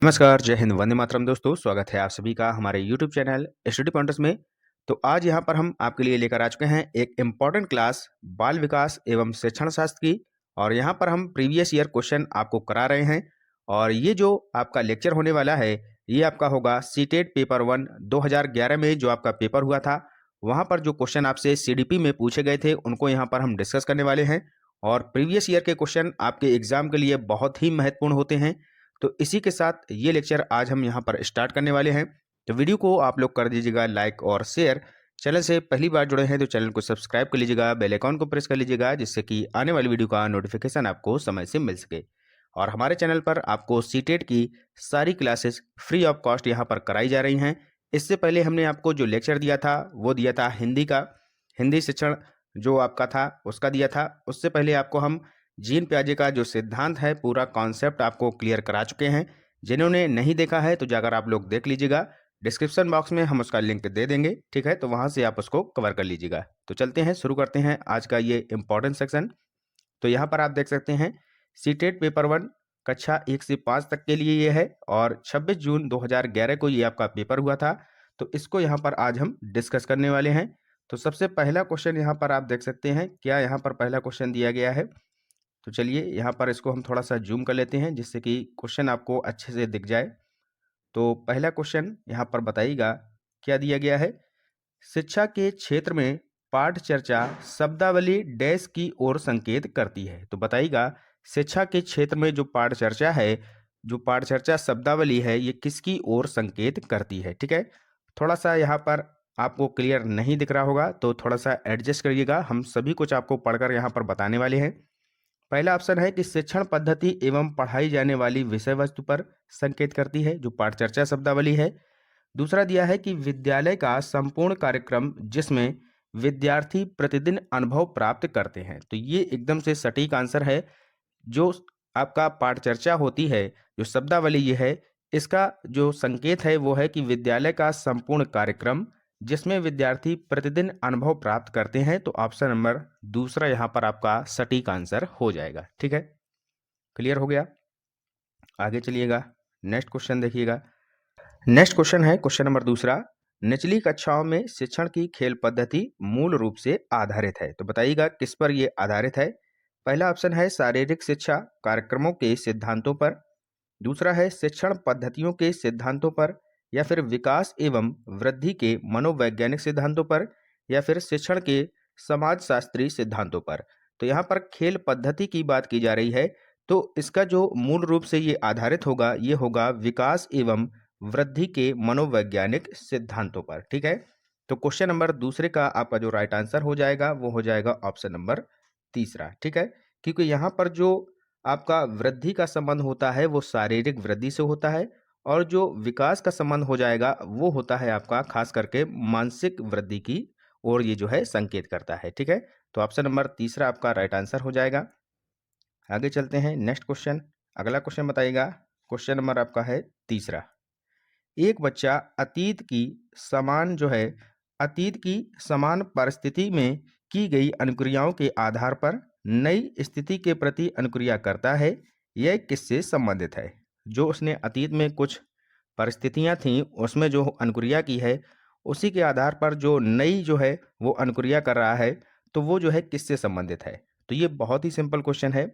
नमस्कार, जय हिंद, वंदे मातरम दोस्तों। स्वागत है आप सभी का हमारे यूट्यूब चैनल स्टडी पॉइंटर्स में। तो आज यहाँ पर हम आपके लिए लेकर आ चुके हैं एक इम्पॉर्टेंट क्लास बाल विकास एवं शिक्षण शास्त्र की। और यहाँ पर हम प्रीवियस ईयर क्वेश्चन आपको करा रहे हैं। और ये जो आपका लेक्चर होने वाला है ये आपका होगा सीटेट पेपर 1 2011 में जो आपका पेपर हुआ था, वहाँ पर जो क्वेश्चन आपसे सीडीपी में पूछे गए थे उनको यहाँ पर हम डिस्कस करने वाले हैं। और प्रीवियस ईयर के क्वेश्चन आपके एग्जाम के लिए बहुत ही महत्वपूर्ण होते हैं। तो इसी के साथ ये लेक्चर आज हम यहाँ पर स्टार्ट करने वाले हैं। तो वीडियो को आप लोग कर दीजिएगा लाइक और शेयर। चैनल से पहली बार जुड़े हैं तो चैनल को सब्सक्राइब कर लीजिएगा, बेल आइकॉन को प्रेस कर लीजिएगा, जिससे कि आने वाली वीडियो का नोटिफिकेशन आपको समय से मिल सके। और हमारे चैनल पर आपको सीटेट की सारी क्लासेस फ्री ऑफ कॉस्ट यहाँ पर कराई जा रही हैं। इससे पहले हमने आपको जो लेक्चर दिया था वो दिया था हिंदी का, हिंदी शिक्षण जो आपका था उसका दिया था। उससे पहले आपको हम जीन पियाजे का जो सिद्धांत है पूरा कॉन्सेप्ट आपको क्लियर करा चुके हैं। जिन्होंने नहीं देखा है तो जाकर आप लोग देख लीजिएगा, डिस्क्रिप्शन बॉक्स में हम उसका लिंक दे देंगे, ठीक है। तो वहां से आप उसको कवर कर लीजिएगा। तो चलते हैं, शुरू करते हैं आज का ये इंपॉर्टेंट सेक्शन। तो यहाँ पर आप देख सकते हैं सीटेट पेपर 1 कक्षा 1 से 5 तक के लिए ये है। और 26 जून 2011 को ये आपका पेपर हुआ था। तो इसको यहाँ पर आज हम डिस्कस करने वाले हैं। तो सबसे पहला क्वेश्चन यहाँ पर आप देख सकते हैं, क्या यहाँ पर पहला क्वेश्चन दिया गया है। तो चलिए यहाँ पर इसको हम थोड़ा सा जूम कर लेते हैं जिससे कि क्वेश्चन आपको अच्छे से दिख जाए। तो पहला क्वेश्चन यहाँ पर बताइएगा क्या दिया गया है। शिक्षा के क्षेत्र में पाठ चर्चा शब्दावली डैश की ओर संकेत करती है। तो बताइएगा शिक्षा के क्षेत्र में जो पाठ चर्चा है, जो पाठ चर्चा शब्दावली है, ये किसकी ओर संकेत करती है, ठीक है। थोड़ा सा यहाँ पर आपको क्लियर नहीं दिख रहा होगा तो थोड़ा सा एडजस्ट करिएगा, हम सभी कुछ आपको पढ़कर यहाँ पर बताने वाले हैं। पहला ऑप्शन है कि शिक्षण पद्धति एवं पढ़ाई जाने वाली विषय वस्तु पर संकेत करती है, जो पाठ चर्चा शब्दावली है। दूसरा दिया है कि विद्यालय का संपूर्ण कार्यक्रम जिसमें विद्यार्थी प्रतिदिन अनुभव प्राप्त करते हैं। तो ये एकदम से सटीक आंसर है। जो आपका पाठ चर्चा होती है, जो शब्दावली ये है, इसका जो संकेत है वो है कि विद्यालय का संपूर्ण कार्यक्रम जिसमें विद्यार्थी प्रतिदिन अनुभव प्राप्त करते हैं। तो ऑप्शन नंबर दूसरा यहाँ पर आपका सटीक आंसर हो जाएगा, ठीक है। क्लियर हो गया, आगे चलिएगा, नेक्स्ट क्वेश्चन देखिएगा। नेक्स्ट क्वेश्चन है क्वेश्चन नंबर दूसरा, निचली कक्षाओं में शिक्षण की खेल पद्धति मूल रूप से आधारित है। तो बताइएगा किस पर ये आधारित है। पहला ऑप्शन है शारीरिक शिक्षा कार्यक्रमों के सिद्धांतों पर। दूसरा है शिक्षण पद्धतियों के सिद्धांतों पर, या फिर विकास एवं वृद्धि के मनोवैज्ञानिक सिद्धांतों पर, या फिर शिक्षण के समाजशास्त्री सिद्धांतों पर। तो यहाँ पर खेल पद्धति की बात की जा रही है, तो इसका जो मूल रूप से ये आधारित होगा ये होगा विकास एवं वृद्धि के मनोवैज्ञानिक सिद्धांतों पर, ठीक है। तो क्वेश्चन नंबर दूसरे का आपका जो राइट आंसर हो जाएगा वो हो जाएगा ऑप्शन नंबर तीसरा, ठीक है। क्योंकि यहाँ पर जो आपका वृद्धि का संबंध होता है वो शारीरिक वृद्धि से होता है, और जो विकास का संबंध हो जाएगा वो होता है आपका खास करके मानसिक वृद्धि की ओर ये जो है संकेत करता है, ठीक है। तो ऑप्शन नंबर तीसरा आपका राइट आंसर हो जाएगा। आगे चलते हैं, नेक्स्ट क्वेश्चन, अगला क्वेश्चन बताइएगा। क्वेश्चन नंबर आपका है तीसरा, एक बच्चा अतीत की समान परिस्थिति में की गई अनुक्रियाओं के आधार पर नई स्थिति के प्रति अनुक्रिया करता है। यह किससे संबंधित है। जो उसने अतीत में कुछ परिस्थितियां थीं उसमें जो अनुक्रिया की है, उसी के आधार पर जो नई जो है वो अनुक्रिया कर रहा है, तो वो जो है किससे संबंधित है। तो ये बहुत ही सिंपल क्वेश्चन है।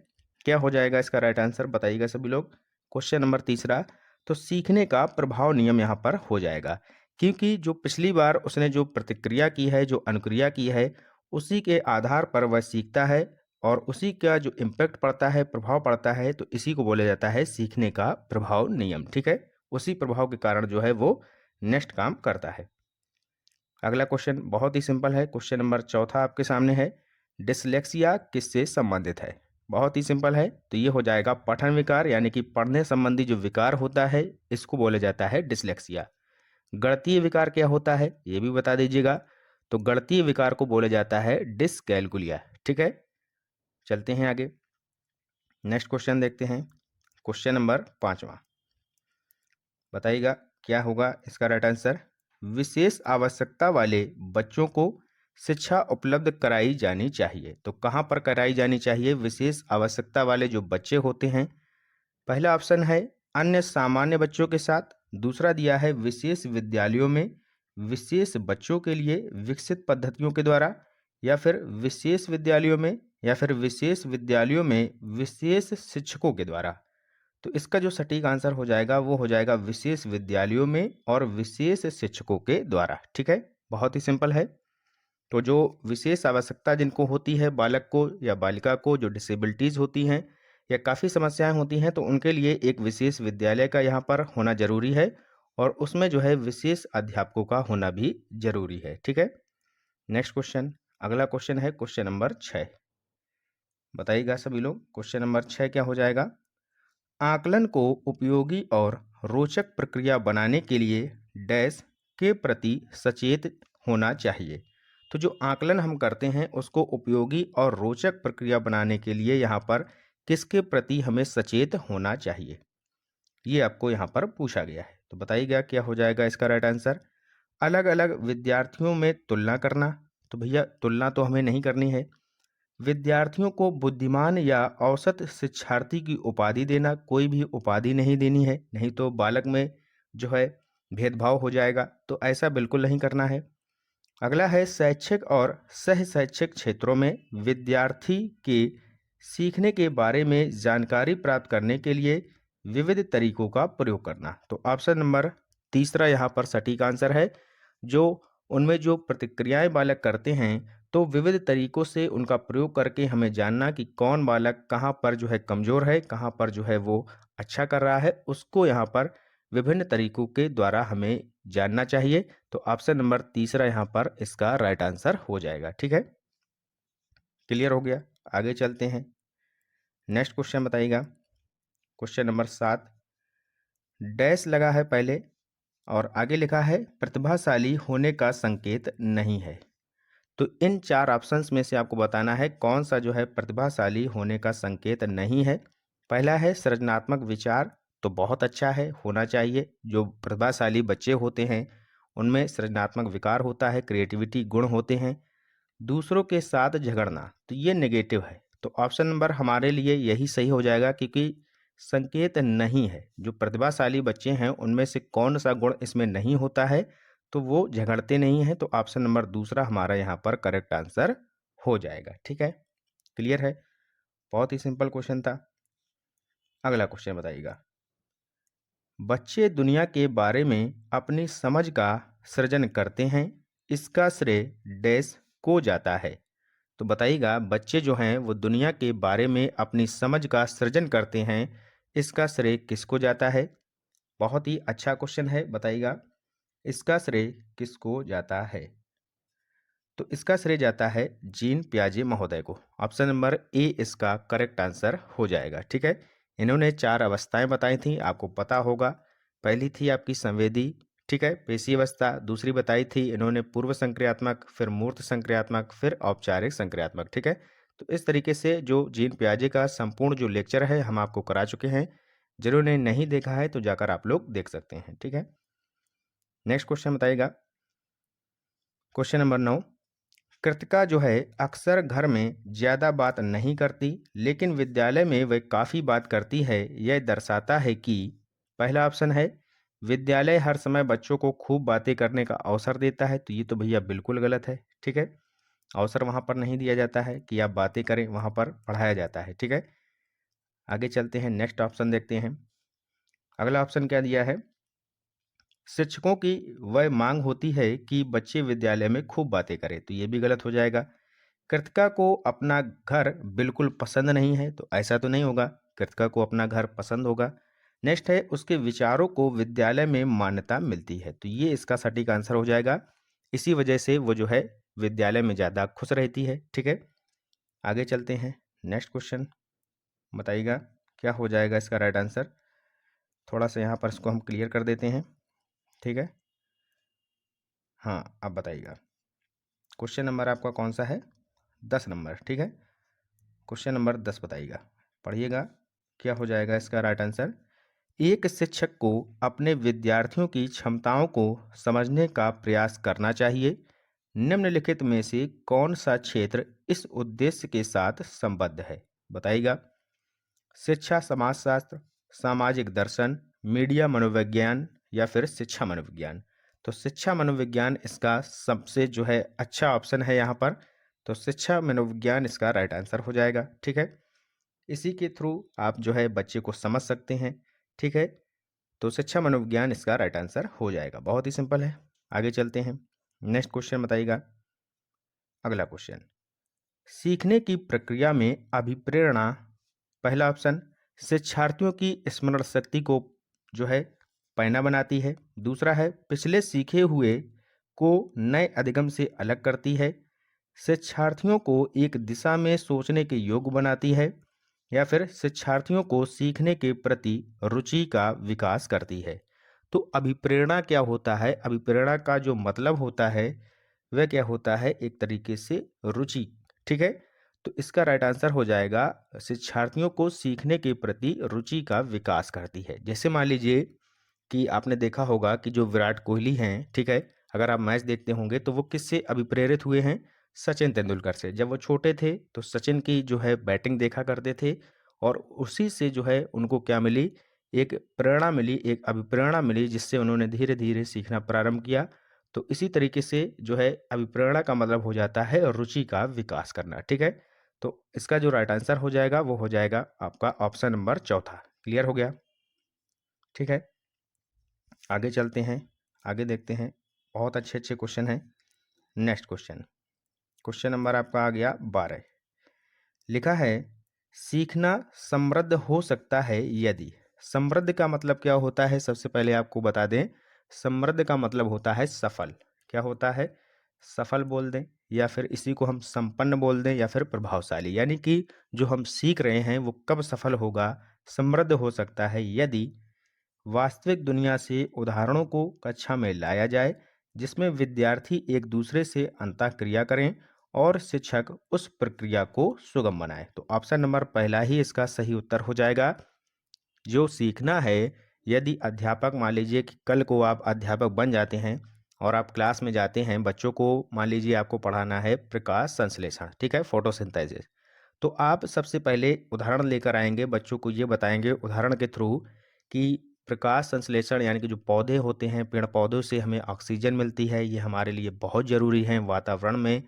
क्या हो जाएगा इसका राइट आंसर, बताइएगा सभी लोग। क्वेश्चन नंबर तीसरा, तो सीखने का प्रभाव नियम यहाँ पर हो जाएगा, क्योंकि जो पिछली बार उसने जो प्रतिक्रिया की है, जो अनुक्रिया की है, उसी के आधार पर वह सीखता है, और उसी का जो इम्पैक्ट पड़ता है, प्रभाव पड़ता है, तो इसी को बोला जाता है सीखने का प्रभाव नियम, ठीक है। उसी प्रभाव के कारण जो है वो नेक्स्ट काम करता है। अगला क्वेश्चन बहुत ही सिंपल है, क्वेश्चन नंबर चौथा आपके सामने है, डिसलेक्सिया किससे संबंधित है। बहुत ही सिंपल है, तो ये हो जाएगा पठन विकार, यानी कि पढ़ने संबंधी जो विकार होता है इसको बोला जाता है डिसलेक्सिया। गणितीय विकार क्या होता है ये भी बता दीजिएगा। तो गणितीय विकार को बोला जाता है डिसकैलकुलिया, ठीक है। चलते हैं आगे, नेक्स्ट क्वेश्चन देखते हैं। क्वेश्चन नंबर पांचवा, बताइएगा क्या होगा इसका राइट आंसर। विशेष आवश्यकता वाले बच्चों को शिक्षा उपलब्ध कराई जानी चाहिए। तो कहाँ पर कराई जानी चाहिए विशेष आवश्यकता वाले जो बच्चे होते हैं। पहला ऑप्शन है अन्य सामान्य बच्चों के साथ। दूसरा दिया है विशेष विद्यालयों में विशेष बच्चों के लिए विकसित पद्धतियों के द्वारा, या फिर विशेष विद्यालयों में, या फिर विशेष विद्यालयों में विशेष शिक्षकों के द्वारा। तो इसका जो सटीक आंसर हो जाएगा वो हो जाएगा विशेष विद्यालयों में और विशेष शिक्षकों के द्वारा। ठीक है, बहुत ही सिंपल है। तो जो विशेष आवश्यकता जिनको होती है, बालक को या बालिका को, जो डिसेबिलिटीज़ होती हैं या काफ़ी समस्याएं होती हैं, तो उनके लिए एक विशेष विद्यालय का यहाँ पर होना जरूरी है, और उसमें जो है विशेष अध्यापकों का होना भी जरूरी है। ठीक है, नेक्स्ट क्वेश्चन, अगला क्वेश्चन है क्वेश्चन नंबर 6। बताइएगा सभी लोग, क्वेश्चन नंबर 6 क्या हो जाएगा। आकलन को उपयोगी और रोचक प्रक्रिया बनाने के लिए डैश के प्रति सचेत होना चाहिए। तो जो आकलन हम करते हैं उसको उपयोगी और रोचक प्रक्रिया बनाने के लिए यहाँ पर किसके प्रति हमें सचेत होना चाहिए, ये आपको यहाँ पर पूछा गया है। तो बताइएगा क्या हो जाएगा इसका राइट आंसर। अलग अलग विद्यार्थियों में तुलना करना। तो भैया तुलना तो हमें नहीं करनी है। विद्यार्थियों को बुद्धिमान या औसत शिक्षार्थी की उपाधि देना, कोई भी उपाधि नहीं देनी है, नहीं तो बालक में जो है भेदभाव हो जाएगा, तो ऐसा बिल्कुल नहीं करना है। अगला है शैक्षिक और सह शैक्षिक क्षेत्रों में विद्यार्थी के सीखने के बारे में जानकारी प्राप्त करने के लिए विविध तरीकों का प्रयोग करना। तो ऑप्शन नंबर तीसरा यहाँ पर सटीक आंसर है। जो उनमें जो प्रतिक्रियाएं बालक करते हैं, तो विविध तरीकों से उनका प्रयोग करके हमें जानना कि कौन बालक कहाँ पर जो है कमज़ोर है, कहाँ पर जो है वो अच्छा कर रहा है, उसको यहाँ पर विभिन्न तरीकों के द्वारा हमें जानना चाहिए। तो ऑप्शन नंबर तीसरा यहाँ पर इसका राइट आंसर हो जाएगा। ठीक है, क्लियर हो गया। आगे चलते हैं, नेक्स्ट क्वेश्चन बताइएगा। क्वेश्चन नंबर 7, डैश लगा है पहले और आगे लिखा है प्रतिभाशाली होने का संकेत नहीं है। तो इन 4 ऑप्शंस में से आपको बताना है कौन सा जो है प्रतिभाशाली होने का संकेत नहीं है। पहला है सृजनात्मक विचार, तो बहुत अच्छा है, होना चाहिए। जो प्रतिभाशाली बच्चे होते हैं उनमें सृजनात्मक विकार होता है, क्रिएटिविटी गुण होते हैं। दूसरों के साथ झगड़ना, तो ये नेगेटिव है। तो ऑप्शन नंबर हमारे लिए यही सही हो जाएगा, क्योंकि संकेत नहीं है। जो प्रतिभाशाली बच्चे हैं उनमें से कौन सा गुण इसमें नहीं होता है, तो वो झगड़ते नहीं हैं। तो ऑप्शन नंबर दूसरा हमारा यहाँ पर करेक्ट आंसर हो जाएगा। ठीक है, क्लियर है, बहुत ही सिंपल क्वेश्चन था। अगला क्वेश्चन बताइएगा। बच्चे दुनिया के बारे में अपनी समझ का सृजन करते हैं, इसका श्रेय डैश को जाता है। तो बताइएगा बच्चे जो हैं वो दुनिया के बारे में अपनी समझ का सृजन करते हैं, इसका श्रेय किसको जाता है। बहुत ही अच्छा क्वेश्चन है, बताइएगा इसका श्रेय किसको जाता है। तो इसका श्रेय जाता है जीन पियाजे महोदय को। ऑप्शन नंबर ए इसका करेक्ट आंसर हो जाएगा। ठीक है, इन्होंने 4 अवस्थाएं बताई थी, आपको पता होगा। पहली थी आपकी संवेदी, ठीक है, पेशी अवस्था। दूसरी बताई थी इन्होंने पूर्व संक्रियात्मक, फिर मूर्त संक्रियात्मक, फिर औपचारिक संक्रियात्मक। ठीक है, तो इस तरीके से जो जीन पियाजे का संपूर्ण जो लेक्चर है हम आपको करा चुके हैं। जिन्होंने नहीं देखा है तो जाकर आप लोग देख सकते हैं। ठीक है, नेक्स्ट क्वेश्चन बताइएगा। क्वेश्चन नंबर 9, कृतिका जो है अक्सर घर में ज़्यादा बात नहीं करती, लेकिन विद्यालय में वह काफ़ी बात करती है। यह दर्शाता है कि, पहला ऑप्शन है विद्यालय हर समय बच्चों को खूब बातें करने का अवसर देता है। तो ये तो भैया बिल्कुल गलत है। ठीक है, अवसर वहाँ पर नहीं दिया जाता है कि आप बातें करें, वहाँ पर पढ़ाया जाता है। ठीक है, आगे चलते हैं, नेक्स्ट ऑप्शन देखते हैं। अगला ऑप्शन क्या दिया है, शिक्षकों की वह मांग होती है कि बच्चे विद्यालय में खूब बातें करें। तो ये भी गलत हो जाएगा। कृतिका को अपना घर बिल्कुल पसंद नहीं है, तो ऐसा तो नहीं होगा, कृतिका को अपना घर पसंद होगा। नेक्स्ट है उसके विचारों को विद्यालय में मान्यता मिलती है। तो ये इसका सटीक आंसर हो जाएगा। इसी वजह से वो जो है विद्यालय में ज़्यादा खुश रहती है। ठीक है, आगे चलते हैं, नेक्स्ट क्वेश्चन बताइएगा क्या हो जाएगा इसका राइट आंसर। थोड़ा सा यहाँ पर इसको हम क्लियर कर देते हैं। ठीक है, हाँ अब बताइएगा क्वेश्चन नंबर आपका कौन सा है, 10 नंबर। ठीक है, क्वेश्चन नंबर 10 बताइएगा, पढ़िएगा क्या हो जाएगा इसका राइट आंसर। एक शिक्षक को अपने विद्यार्थियों की क्षमताओं को समझने का प्रयास करना चाहिए। निम्नलिखित में से कौन सा क्षेत्र इस उद्देश्य के साथ संबद्ध है। बताइएगा, शिक्षा समाजशास्त्र, सामाजिक दर्शन, मीडिया मनोविज्ञान या फिर शिक्षा मनोविज्ञान। तो शिक्षा मनोविज्ञान इसका सबसे जो है अच्छा ऑप्शन है यहाँ पर। तो शिक्षा मनोविज्ञान इसका राइट आंसर हो जाएगा। ठीक है, इसी के थ्रू आप जो है बच्चे को समझ सकते हैं। ठीक है, तो शिक्षा मनोविज्ञान इसका राइट आंसर हो जाएगा। बहुत ही सिंपल है। आगे चलते हैं, नेक्स्ट क्वेश्चन बताइएगा। अगला क्वेश्चन, सीखने की प्रक्रिया में अभिप्रेरणा, पहला ऑप्शन शिक्षार्थियों की स्मरण शक्ति को जो है पैना बनाती है। दूसरा है पिछले सीखे हुए को नए अधिगम से अलग करती है। शिक्षार्थियों को एक दिशा में सोचने के योग्य बनाती है। या फिर शिक्षार्थियों को सीखने के प्रति रुचि का विकास करती है। तो अभिप्रेरणा क्या होता है? अभिप्रेरणा का जो मतलब होता है वह क्या होता है? एक तरीके से रुचि। ठीक है, तो इसका राइट आंसर हो जाएगा शिक्षार्थियों को सीखने के प्रति रुचि का विकास करती है। जैसे मान लीजिए कि आपने देखा होगा कि जो विराट कोहली हैं, ठीक है, अगर आप मैच देखते होंगे तो वो किससे अभिप्रेरित हुए हैं? सचिन तेंदुलकर से। जब वो छोटे थे तो सचिन की जो है बैटिंग देखा करते थे और उसी से जो है उनको क्या मिली? एक प्रेरणा मिली, एक अभिप्रेरणा मिली, जिससे उन्होंने धीरे धीरे सीखना प्रारंभ किया। तो इसी तरीके से जो है अभिप्रेरणा का मतलब हो जाता है रुचि का विकास करना। ठीक है, तो इसका जो राइट आंसर हो जाएगा वो हो जाएगा आपका ऑप्शन नंबर चौथा। क्लियर हो गया? ठीक है, आगे चलते हैं, आगे देखते हैं। बहुत अच्छे अच्छे क्वेश्चन हैं। नेक्स्ट क्वेश्चन, क्वेश्चन नंबर आपका आ गया 12। लिखा है सीखना समृद्ध हो सकता है यदि। समृद्ध का मतलब क्या होता है? सबसे पहले आपको बता दें, समृद्ध का मतलब होता है सफल। क्या होता है? सफल बोल दें, या फिर इसी को हम संपन्न बोल दें, या फिर प्रभावशाली। यानी कि जो हम सीख रहे हैं वो कब सफल होगा, समृद्ध हो सकता है यदि वास्तविक दुनिया से उदाहरणों को कक्षा में लाया जाए, जिसमें विद्यार्थी एक दूसरे से अंतःक्रिया करें और शिक्षक उस प्रक्रिया को सुगम बनाए। तो ऑप्शन नंबर पहला ही इसका सही उत्तर हो जाएगा। जो सीखना है, यदि अध्यापक, मान लीजिए कि कल को आप अध्यापक बन जाते हैं और आप क्लास में जाते हैं, बच्चों को मान लीजिए आपको पढ़ाना है प्रकाश संश्लेषण, ठीक है, फोटोसिंथेसिस। तो आप सबसे पहले उदाहरण लेकर आएंगे, बच्चों को ये बताएंगे उदाहरण के थ्रू कि प्रकाश संश्लेषण यानी कि जो पौधे होते हैं, पेड़ पौधों से हमें ऑक्सीजन मिलती है, ये हमारे लिए बहुत ज़रूरी है, वातावरण में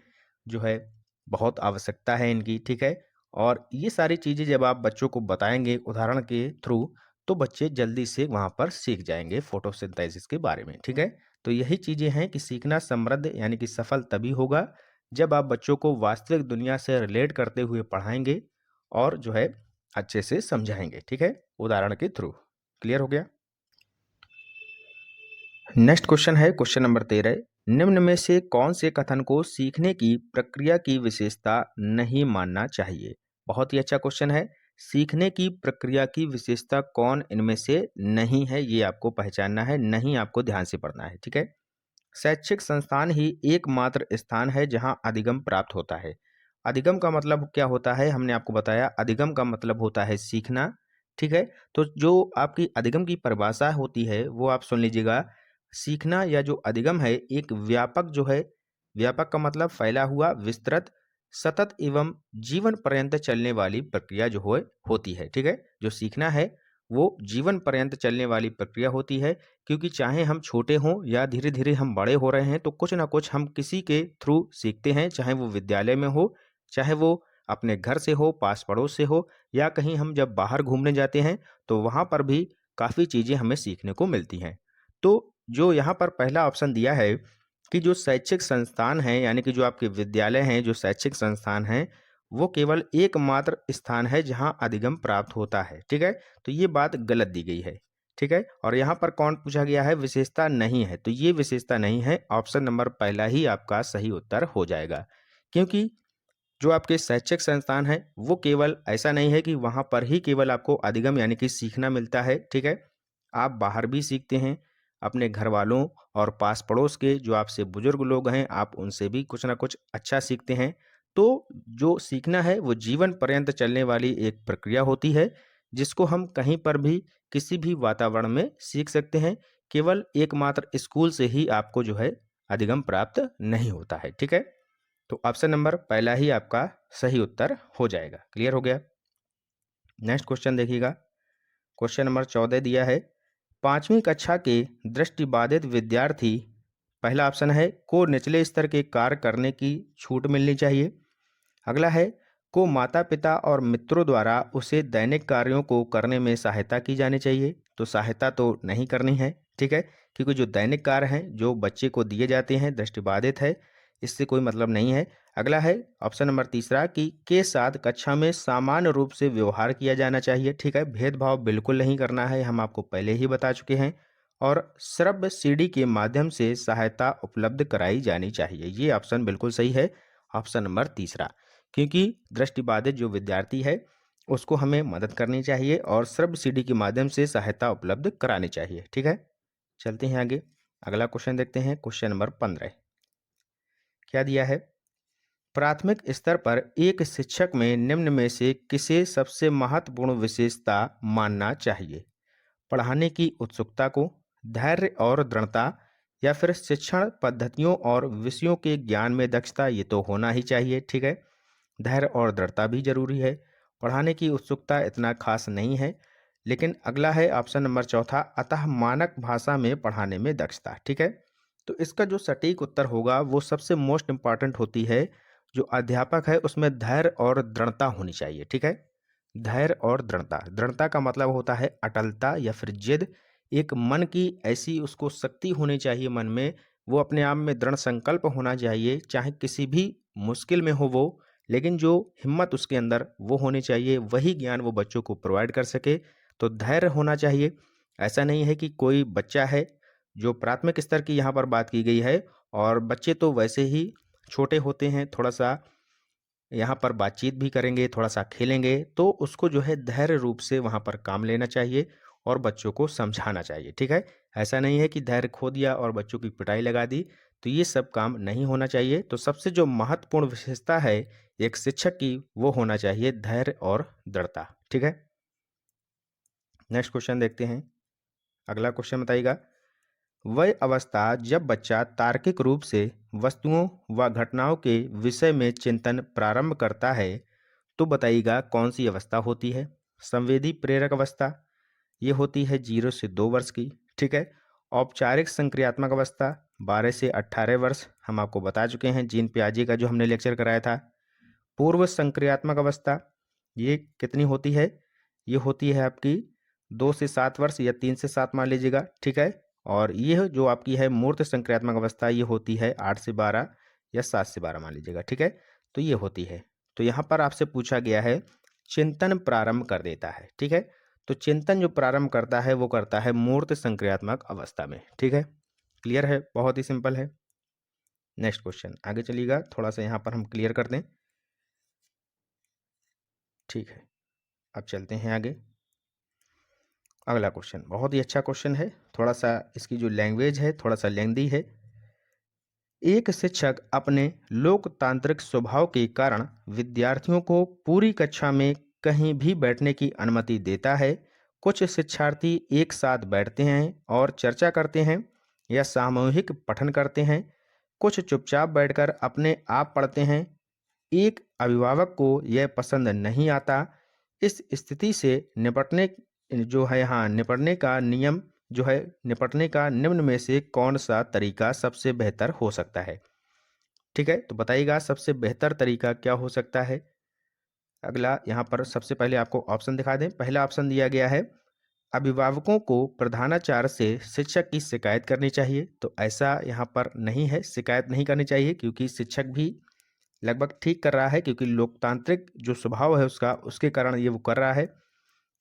जो है बहुत आवश्यकता है इनकी। ठीक है, और ये सारी चीज़ें जब आप बच्चों को बताएंगे उदाहरण के थ्रू, तो बच्चे जल्दी से वहाँ पर सीख जाएंगे फोटोसिंथेसिस के बारे में। ठीक है, तो यही चीज़ें हैं कि सीखना समृद्ध यानी कि सफल तभी होगा जब आप बच्चों को वास्तविक दुनिया से रिलेट करते हुए पढ़ाएंगे और जो है अच्छे से समझाएंगे। ठीक है, उदाहरण के थ्रू। क्लियर हो गया? नेक्स्ट क्वेश्चन है क्वेश्चन नंबर 13। निम्न में से कौन से कथन को सीखने की प्रक्रिया की विशेषता नहीं मानना चाहिए? बहुत ही अच्छा क्वेश्चन है। सीखने की प्रक्रिया की विशेषता कौन इनमें से नहीं है, ये आपको पहचानना है, नहीं आपको ध्यान से पढ़ना है। ठीक है, शैक्षिक संस्थान ही एकमात्र स्थान है जहां अधिगम प्राप्त होता है। अधिगम का मतलब क्या होता है? हमने आपको बताया, अधिगम का मतलब होता है सीखना। ठीक है, तो जो आपकी अधिगम की परिभाषा होती है वो आप सुन लीजिएगा। सीखना या जो अधिगम है एक व्यापक जो है, व्यापक का मतलब फैला हुआ, विस्तृत, सतत एवं जीवन पर्यंत चलने वाली प्रक्रिया जो है होती है। ठीक है, जो सीखना है वो जीवन पर्यंत चलने वाली प्रक्रिया होती है, क्योंकि चाहे हम छोटे हों या धीरे धीरे हम बड़े हो रहे हैं, तो कुछ ना कुछ हम किसी के थ्रू सीखते हैं, चाहे वो विद्यालय में हो, चाहे वो अपने घर से हो, पास पड़ोस से हो, या कहीं हम जब बाहर घूमने जाते हैं तो वहाँ पर भी काफ़ी चीज़ें हमें सीखने को मिलती हैं। तो जो यहाँ पर पहला ऑप्शन दिया है कि जो शैक्षिक संस्थान हैं, यानी कि जो आपके विद्यालय हैं, जो शैक्षिक संस्थान हैं, वो केवल एकमात्र स्थान है जहाँ अधिगम प्राप्त होता है। ठीक है, तो ये बात गलत दी गई है। ठीक है, और यहाँ पर कौन पूछा गया है? विशेषता नहीं है, तो ये विशेषता नहीं है। ऑप्शन नंबर पहला ही आपका सही उत्तर हो जाएगा, क्योंकि जो आपके शैक्षिक संस्थान है वो केवल ऐसा नहीं है कि वहाँ पर ही केवल आपको अधिगम यानी कि सीखना मिलता है। ठीक है, आप बाहर भी सीखते हैं, अपने घर वालों और पास पड़ोस के जो आपसे बुजुर्ग लोग हैं, आप उनसे भी कुछ ना कुछ अच्छा सीखते हैं। तो जो सीखना है वो जीवन पर्यंत चलने वाली एक प्रक्रिया होती है, जिसको हम कहीं पर भी किसी भी वातावरण में सीख सकते हैं। केवल एकमात्र स्कूल से ही आपको जो है अधिगम प्राप्त नहीं होता है। ठीक है, तो ऑप्शन नंबर पहला ही आपका सही उत्तर हो जाएगा। क्लियर हो गया? नेक्स्ट क्वेश्चन देखिएगा, क्वेश्चन नंबर 14 दिया है। 5वीं कक्षा के दृष्टिबाधित विद्यार्थी, पहला ऑप्शन है, को निचले स्तर के कार्य करने की छूट मिलनी चाहिए। अगला है, को माता पिता और मित्रों द्वारा उसे दैनिक कार्यों को करने में सहायता की जानी चाहिए। तो सहायता तो नहीं करनी है, ठीक है, क्योंकि जो दैनिक कार्य हैं जो बच्चे को दिए जाते हैं, दृष्टिबाधित है, इससे कोई मतलब नहीं है। अगला है ऑप्शन नंबर तीसरा कि के साथ कक्षा में सामान्य रूप से व्यवहार किया जाना चाहिए, ठीक है, भेदभाव बिल्कुल नहीं करना है, हम आपको पहले ही बता चुके हैं। और श्रव्य सीडी के माध्यम से सहायता उपलब्ध कराई जानी चाहिए। ये ऑप्शन बिल्कुल सही है, ऑप्शन नंबर तीसरा, क्योंकि दृष्टिबाधित जो विद्यार्थी है उसको हमें मदद करनी चाहिए और श्रव्य सीडी के माध्यम से सहायता उपलब्ध करानी चाहिए, ठीक है। चलते हैं आगे, अगला क्वेश्चन देखते हैं, क्वेश्चन नंबर 15 क्या दिया है। प्राथमिक स्तर पर एक शिक्षक में निम्न में से किसे सबसे महत्वपूर्ण विशेषता मानना चाहिए। पढ़ाने की उत्सुकता को, धैर्य और दृढ़ता, या फिर शिक्षण पद्धतियों और विषयों के ज्ञान में दक्षता। ये तो होना ही चाहिए, ठीक है, धैर्य और दृढ़ता भी जरूरी है। पढ़ाने की उत्सुकता इतना खास नहीं है। लेकिन अगला है ऑप्शन नंबर चौथा, अतः मानक भाषा में पढ़ाने में दक्षता, ठीक है। तो इसका जो सटीक उत्तर होगा वो सबसे मोस्ट इंपॉर्टेंट होती है, जो अध्यापक है उसमें धैर्य और दृढ़ता होनी चाहिए, ठीक है। धैर्य और दृढ़ता, दृढ़ता का मतलब होता है अटलता या फिर जिद, एक मन की ऐसी उसको शक्ति होनी चाहिए मन में, वो अपने आप में दृढ़ संकल्प होना चाहिए, चाहे किसी भी मुश्किल में हो वो, लेकिन जो हिम्मत उसके अंदर वो होनी चाहिए, वही ज्ञान वो बच्चों को प्रोवाइड कर सके। तो धैर्य होना चाहिए। ऐसा नहीं है कि कोई बच्चा है, जो प्राथमिक स्तर की यहाँ पर बात की गई है, और बच्चे तो वैसे ही छोटे होते हैं, थोड़ा सा यहाँ पर बातचीत भी करेंगे, थोड़ा सा खेलेंगे, तो उसको जो है धैर्य रूप से वहाँ पर काम लेना चाहिए और बच्चों को समझाना चाहिए, ठीक है। ऐसा नहीं है कि धैर्य खो दिया और बच्चों की पिटाई लगा दी, तो ये सब काम नहीं होना चाहिए। तो सबसे जो महत्वपूर्ण विशेषता है एक शिक्षक की, वो होना चाहिए धैर्य और दृढ़ता, ठीक है। नेक्स्ट क्वेश्चन देखते हैं, अगला क्वेश्चन बताइएगा, वह अवस्था जब बच्चा तार्किक रूप से वस्तुओं व घटनाओं के विषय में चिंतन प्रारंभ करता है, तो बताइएगा कौन सी अवस्था होती है। संवेदी प्रेरक अवस्था, ये होती है 0 से 2 वर्ष की, ठीक है। औपचारिक संक्रियात्मक अवस्था 12 से 18 वर्ष, हम आपको बता चुके हैं जीन पियाजे का जो हमने लेक्चर कराया था। पूर्व संक्रियात्मक अवस्था, ये कितनी होती है, ये होती है आपकी 2 से 7 वर्ष या 3 से 7 मान लीजिएगा, ठीक है। और ये जो आपकी है मूर्त संक्रियात्मक अवस्था, ये होती है 8 से 12 या 7 से 12 मान लीजिएगा, ठीक है। तो ये होती है। तो यहाँ पर आपसे पूछा गया है चिंतन प्रारंभ कर देता है, ठीक है। तो चिंतन जो प्रारंभ करता है वो करता है मूर्त संक्रियात्मक अवस्था में, ठीक है। क्लियर है, बहुत ही सिंपल है। नेक्स्ट क्वेश्चन आगे चलिएगा, थोड़ा सा यहाँ पर हम क्लियर कर दें, ठीक है। अब चलते हैं आगे, अगला क्वेश्चन बहुत ही अच्छा क्वेश्चन है, थोड़ा सा इसकी जो लैंग्वेज है थोड़ा सा लेंदी है। एक शिक्षक अपने लोकतांत्रिक स्वभाव के कारण विद्यार्थियों को पूरी कक्षा में कहीं भी बैठने की अनुमति देता है। कुछ शिक्षार्थी एक साथ बैठते हैं और चर्चा करते हैं या सामूहिक पठन करते हैं, कुछ चुपचाप बैठकर अपने आप पढ़ते हैं। एक अभिभावक को यह पसंद नहीं आता। इस स्थिति से निपटने जो है, हाँ, निपटने का नियम जो है, निपटने का निम्न में से कौन सा तरीका सबसे बेहतर हो सकता है, ठीक है। तो बताइएगा सबसे बेहतर तरीका क्या हो सकता है। अगला यहाँ पर सबसे पहले आपको ऑप्शन दिखा दें। पहला ऑप्शन दिया गया है, अभिभावकों को प्रधानाचार्य से शिक्षक की शिकायत करनी चाहिए। तो ऐसा यहाँ पर नहीं है, शिकायत नहीं करनी चाहिए, क्योंकि शिक्षक भी लगभग ठीक कर रहा है, क्योंकि लोकतांत्रिक जो स्वभाव है उसका, उसके कारण ये वो कर रहा है।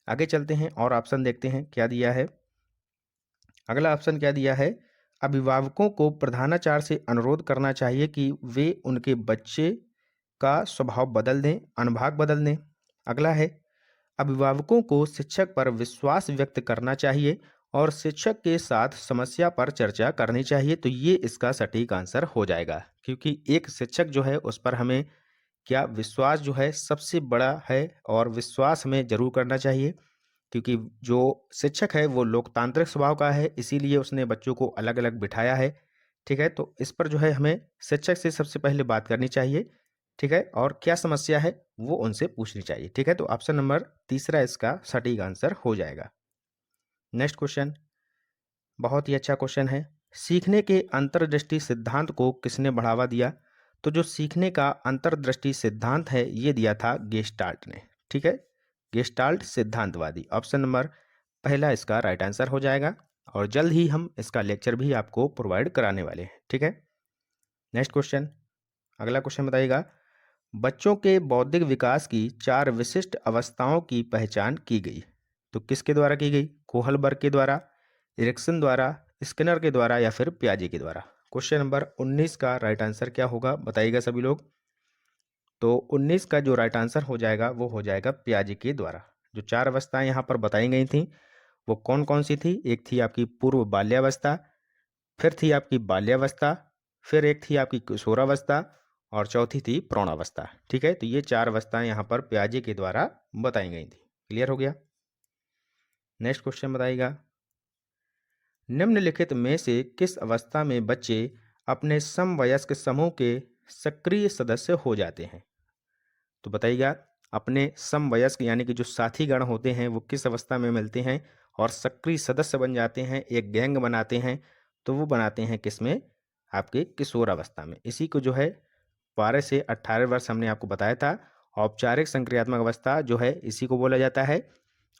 आगे चलते हैं और ऑप्शन देखते हैं क्या दिया है। अगला ऑप्शन क्या दिया है, अभिभावकों को प्रधानाचार्य से अनुरोध करना चाहिए कि वे उनके बच्चे का स्वभाव बदल दें, अनुभाग बदल दें। अगला है, अभिभावकों को शिक्षक पर विश्वास व्यक्त करना चाहिए और शिक्षक के साथ समस्या पर चर्चा करनी चाहिए। तो ये इसका सटीक आंसर हो जाएगा, क्योंकि एक शिक्षक जो है उस पर हमें क्या विश्वास जो है सबसे बड़ा है, और विश्वास हमें जरूर करना चाहिए, क्योंकि जो शिक्षक है वो लोकतांत्रिक स्वभाव का है, इसीलिए उसने बच्चों को अलग अलग बिठाया है, ठीक है। तो इस पर जो है हमें शिक्षक से सबसे पहले बात करनी चाहिए, ठीक है, और क्या समस्या है वो उनसे पूछनी चाहिए, ठीक है। तो ऑप्शन नंबर तीसरा इसका सटीक आंसर हो जाएगा। नेक्स्ट क्वेश्चन, बहुत ही अच्छा क्वेश्चन है। सीखने के अंतर्दृष्टि सिद्धांत को किसने बढ़ावा दिया? तो जो सीखने का अंतर्दृष्टि सिद्धांत है ये दिया था गेस्टाल्ट ने। ठीक है, गेस्टाल्ट सिद्धांतवादी। ऑप्शन नंबर पहला इसका राइट आंसर हो जाएगा और जल्द ही हम इसका लेक्चर भी आपको प्रोवाइड कराने वाले हैं। ठीक है, नेक्स्ट क्वेश्चन, अगला क्वेश्चन बताइएगा। बच्चों के बौद्धिक विकास की 4 विशिष्ट अवस्थाओं की पहचान की गई, तो किसके द्वारा की गई? कोहलबर्ग के द्वारा, एरिक्सन द्वारा, स्किनर के द्वारा या फिर पियाजे के द्वारा। क्वेश्चन नंबर 19 का राइट आंसर क्या होगा बताइएगा सभी लोग। तो 19 का जो राइट आंसर हो जाएगा वो हो जाएगा पियाजे के द्वारा। जो 4 अवस्थाएं यहाँ पर बताई गई थी वो कौन कौन सी थी? एक थी आपकी पूर्व बाल्यावस्था, फिर थी आपकी बाल्यावस्था, फिर एक थी आपकी किशोरावस्था और चौथी थी प्रौढ़ावस्था। ठीक है, तो ये 4 अवस्थाएं यहाँ पर पियाजे के द्वारा बताई गई थी। क्लियर हो गया? नेक्स्ट क्वेश्चन बताइएगा। निम्नलिखित में से किस अवस्था में बच्चे अपने समवयस्क समूह के सक्रिय सदस्य हो जाते हैं? तो बताइएगा, अपने समवयस्क यानी कि जो साथी गण होते हैं वो किस अवस्था में मिलते हैं और सक्रिय सदस्य बन जाते हैं, एक गैंग बनाते हैं? तो वो बनाते हैं किसमें? आपके किशोर अवस्था में। इसी को जो है 12 से 18 वर्ष हमने आपको बताया था, औपचारिक संक्रियात्मक अवस्था जो है इसी को बोला जाता है।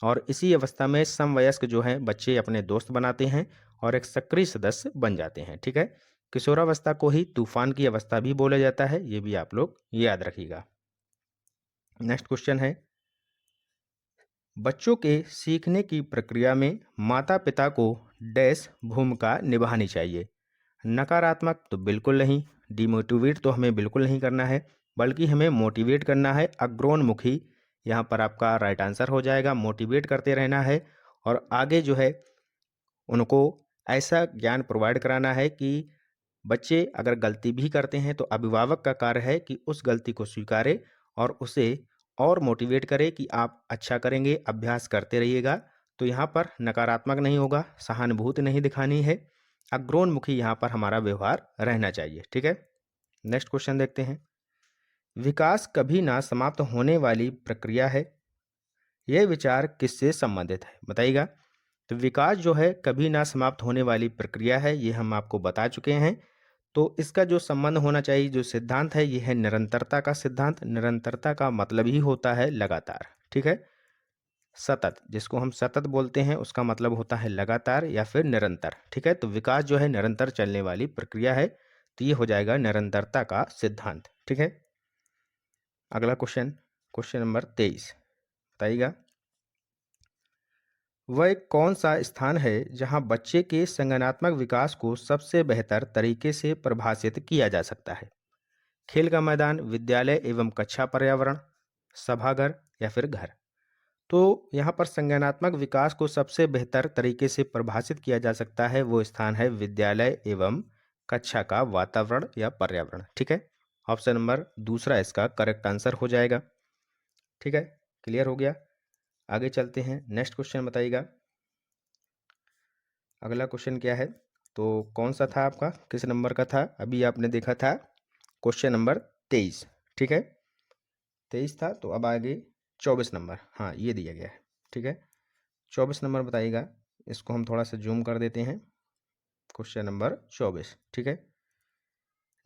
और इसी अवस्था में समवयस्क जो हैं बच्चे अपने दोस्त बनाते हैं और एक सक्रिय सदस्य बन जाते हैं। ठीक है, किशोरावस्था को ही तूफान की अवस्था भी बोला जाता है, ये भी आप लोग याद रखिएगा। नेक्स्ट क्वेश्चन है, बच्चों के सीखने की प्रक्रिया में माता पिता को डैश भूमिका निभानी चाहिए? नकारात्मक तो बिल्कुल नहीं, डिमोटिवेट तो हमें बिल्कुल नहीं करना है, बल्कि हमें मोटिवेट करना है, अग्रोन्मुखी यहाँ पर आपका राइट आंसर हो जाएगा। मोटिवेट करते रहना है और आगे जो है उनको ऐसा ज्ञान प्रोवाइड कराना है कि बच्चे अगर गलती भी करते हैं तो अभिभावक का कार्य है कि उस गलती को स्वीकारे और उसे और मोटिवेट करे कि आप अच्छा करेंगे, अभ्यास करते रहिएगा। तो यहाँ पर नकारात्मक नहीं होगा, सहानुभूति नहीं दिखानी है, अग्रोन्मुखी यहाँ पर हमारा व्यवहार रहना चाहिए। ठीक है, नेक्स्ट क्वेश्चन देखते हैं। विकास कभी ना समाप्त होने वाली प्रक्रिया है, यह विचार किससे संबंधित है? बताइएगा। तो विकास जो है कभी ना समाप्त होने वाली प्रक्रिया है, ये हम आपको बता चुके हैं। तो इसका जो संबंध होना चाहिए, जो सिद्धांत है, ये है निरंतरता का सिद्धांत। निरंतरता का मतलब ही होता है लगातार। ठीक है, सतत, जिसको हम सतत बोलते हैं उसका मतलब होता है लगातार या फिर निरंतर। ठीक है, तो विकास जो है निरंतर चलने वाली प्रक्रिया है, तो ये हो जाएगा निरंतरता का सिद्धांत। ठीक है, अगला क्वेश्चन, क्वेश्चन नंबर 23 बताइएगा। वह कौन सा स्थान है जहां बच्चे के संज्ञानात्मक विकास को सबसे बेहतर तरीके से परिभाषित किया जा सकता है? खेल का मैदान, विद्यालय एवं कक्षा पर्यावरण, सभागार या फिर घर? तो यहाँ पर संज्ञानात्मक विकास को सबसे बेहतर तरीके से परिभाषित किया जा सकता है, वो स्थान है विद्यालय एवं कक्षा का वातावरण या पर्यावरण। ठीक है, ऑप्शन नंबर दूसरा इसका करेक्ट आंसर हो जाएगा। ठीक है, क्लियर हो गया? आगे चलते हैं, नेक्स्ट क्वेश्चन बताइएगा। अगला क्वेश्चन क्या है? तो कौन सा था आपका, किस नंबर का था? अभी आपने देखा था क्वेश्चन नंबर 23। ठीक है, 23 था, तो अब आगे 24 नंबर, हाँ ये दिया गया है। ठीक है, 24 नंबर बताइएगा। इसको हम थोड़ा सा जूम कर देते हैं। Question number 24। ठीक है,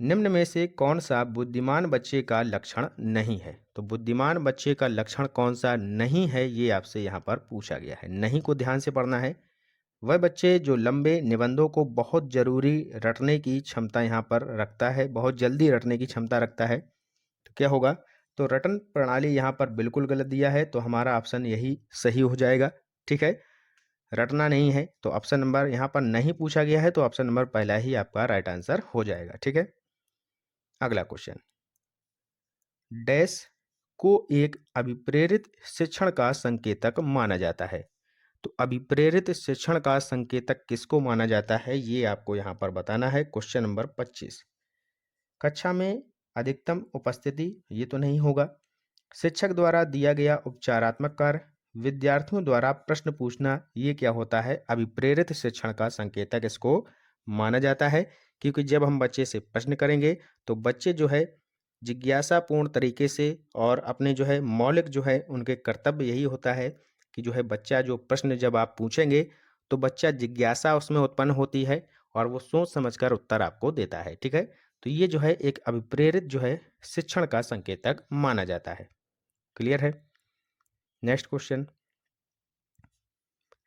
निम्न में से कौन सा बुद्धिमान बच्चे का लक्षण नहीं है? तो बुद्धिमान बच्चे का लक्षण कौन सा नहीं है, ये आपसे यहाँ पर पूछा गया है। नहीं को ध्यान से पढ़ना है। वह बच्चे जो लंबे निबंधों को बहुत जरूरी रटने की क्षमता यहाँ पर रखता है, बहुत जल्दी रटने की क्षमता रखता है, तो क्या होगा? तो रटन प्रणाली यहाँ पर बिल्कुल गलत दिया है, तो हमारा ऑप्शन यही सही हो जाएगा। ठीक है, रटना नहीं है, तो ऑप्शन नंबर यहाँ पर नहीं पूछा गया है, तो ऑप्शन नंबर पहला ही आपका राइट आंसर हो जाएगा। ठीक है, अगला क्वेश्चन, डैश को एक अभिप्रेरित शिक्षण का संकेतक माना जाता है? तो अभिप्रेरित शिक्षण का संकेतक किसको माना जाता है, ये आपको यहाँ पर बताना है। क्वेश्चन नंबर 25, कक्षा में अधिकतम उपस्थिति, ये तो नहीं होगा। शिक्षक द्वारा दिया गया उपचारात्मक कार्य, विद्यार्थियों द्वारा प्रश्न पूछना, ये क्या होता है? अभिप्रेरित शिक्षण का संकेतक इसको माना जाता है, क्योंकि जब हम बच्चे से प्रश्न करेंगे तो बच्चे जो है जिज्ञासापूर्ण तरीके से और अपने जो है मौलिक जो है उनके कर्तव्य यही होता है कि जो है बच्चा जो प्रश्न जब आप पूछेंगे तो बच्चा जिज्ञासा उसमें उत्पन्न होती है और वो सोच समझकर उत्तर आपको देता है। ठीक है, तो ये जो है एक अभिप्रेरित जो है शिक्षण का संकेतक माना जाता है। क्लियर है? नेक्स्ट क्वेश्चन,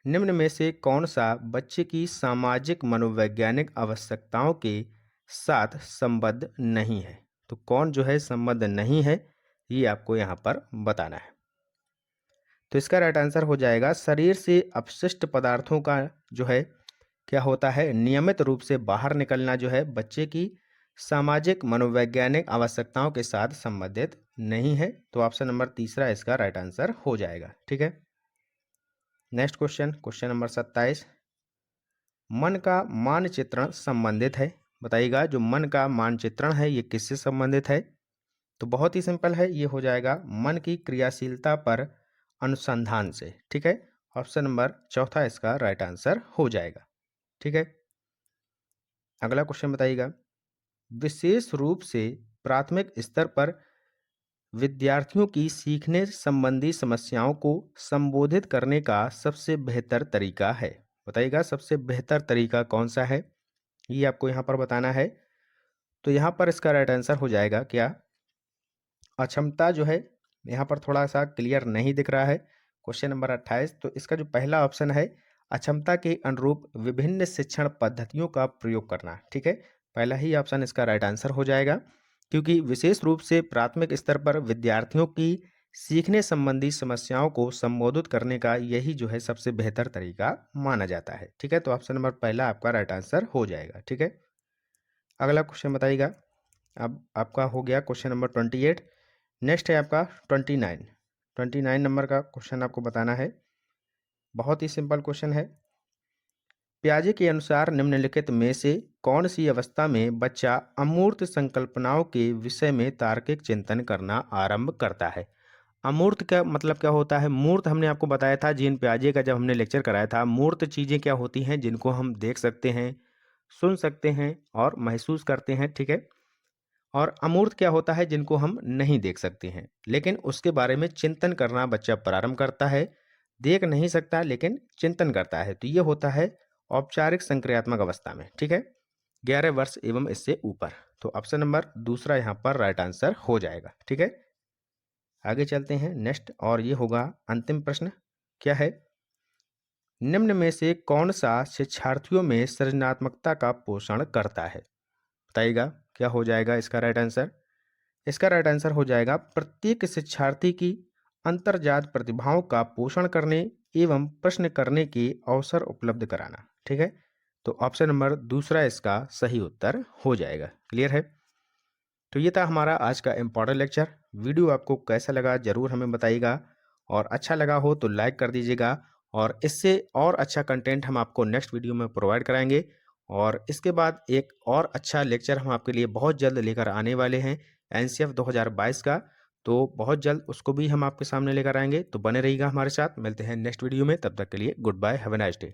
निम्न में से कौन सा बच्चे की सामाजिक मनोवैज्ञानिक आवश्यकताओं के साथ संबद्ध नहीं है? तो कौन जो है संबद्ध नहीं है, ये आपको यहाँ पर बताना है। तो इसका राइट आंसर हो जाएगा शरीर से अपशिष्ट पदार्थों का जो है क्या होता है, नियमित रूप से बाहर निकलना जो है बच्चे की सामाजिक मनोवैज्ञानिक आवश्यकताओं के साथ संबंधित नहीं है। तो ऑप्शन नंबर तीसरा इसका राइट आंसर हो जाएगा। ठीक है, नेक्स्ट क्वेश्चन, क्वेश्चन नंबर 27, मन का मानचित्रण संबंधित है। बताइएगा जो मन का मानचित्रण है ये किससे संबंधित है? तो बहुत ही सिंपल है, ये हो जाएगा मन की क्रियाशीलता पर अनुसंधान से। ठीक है, ऑप्शन नंबर चौथा इसका राइट आंसर हो जाएगा। ठीक है, अगला क्वेश्चन बताइएगा, विशेष रूप से प्राथमिक स्तर पर विद्यार्थियों की सीखने संबंधी समस्याओं को संबोधित करने का सबसे बेहतर तरीका है। बताइएगा सबसे बेहतर तरीका कौन सा है, ये आपको यहाँ पर बताना है। तो यहाँ पर इसका राइट आंसर हो जाएगा क्या, अक्षमता जो है यहाँ पर थोड़ा सा क्लियर नहीं दिख रहा है। क्वेश्चन नंबर 28, तो इसका जो पहला ऑप्शन है अक्षमता के अनुरूप विभिन्न शिक्षण पद्धतियों का प्रयोग करना। ठीक है, पहला ही ऑप्शन इसका राइट आंसर हो जाएगा, क्योंकि विशेष रूप से प्राथमिक स्तर पर विद्यार्थियों की सीखने संबंधी समस्याओं को संबोधित करने का यही जो है सबसे बेहतर तरीका माना जाता है। ठीक है, तो ऑप्शन नंबर पहला आपका राइट आंसर हो जाएगा। ठीक है, अगला क्वेश्चन बताइएगा, अब आपका हो गया क्वेश्चन नंबर 28। नेक्स्ट है आपका 29 नंबर का क्वेश्चन आपको बताना है। बहुत ही सिंपल क्वेश्चन है, पियाजे के अनुसार निम्नलिखित में से कौन सी अवस्था में बच्चा अमूर्त संकल्पनाओं के विषय में तार्किक चिंतन करना आरंभ करता है? अमूर्त का मतलब क्या होता है? मूर्त हमने आपको बताया था जीन पियाजे का जब हमने लेक्चर कराया था। मूर्त चीज़ें क्या होती हैं? जिनको हम देख सकते हैं, सुन सकते हैं और महसूस करते हैं। ठीक है, और अमूर्त क्या होता है? जिनको हम नहीं देख सकते हैं लेकिन उसके बारे में चिंतन करना बच्चा प्रारंभ करता है। देख नहीं सकता लेकिन चिंतन करता है, तो ये होता है औपचारिक संक्रियात्मक अवस्था में। ठीक है, 11 वर्ष एवं इससे ऊपर। तो ऑप्शन नंबर दूसरा यहाँ पर राइट आंसर हो जाएगा। ठीक है, आगे चलते हैं नेक्स्ट, और ये होगा अंतिम प्रश्न। क्या है, निम्न में से कौन सा शिक्षार्थियों में सृजनात्मकता का पोषण करता है? बताइएगा क्या हो जाएगा इसका राइट आंसर? इसका राइट आंसर हो जाएगा प्रत्येक शिक्षार्थी की अंतर्जात प्रतिभाओं का पोषण करने एवं प्रश्न करने के अवसर उपलब्ध कराना। ठीक है, तो ऑप्शन नंबर दूसरा इसका सही उत्तर हो जाएगा। क्लियर है? तो ये था हमारा आज का इम्पॉर्टेंट लेक्चर। वीडियो आपको कैसा लगा ज़रूर हमें बताइएगा, और अच्छा लगा हो तो लाइक कर दीजिएगा, और इससे और अच्छा कंटेंट हम आपको नेक्स्ट वीडियो में प्रोवाइड कराएंगे। और इसके बाद एक और अच्छा लेक्चर हम आपके लिए बहुत जल्द लेकर आने वाले हैं एनसीएफ 2022 का, तो बहुत जल्द उसको भी हम आपके सामने लेकर आएंगे। तो बने रहिएगा हमारे साथ, मिलते हैं नेक्स्ट वीडियो में, तब तक के लिए goodbye, have a nice day.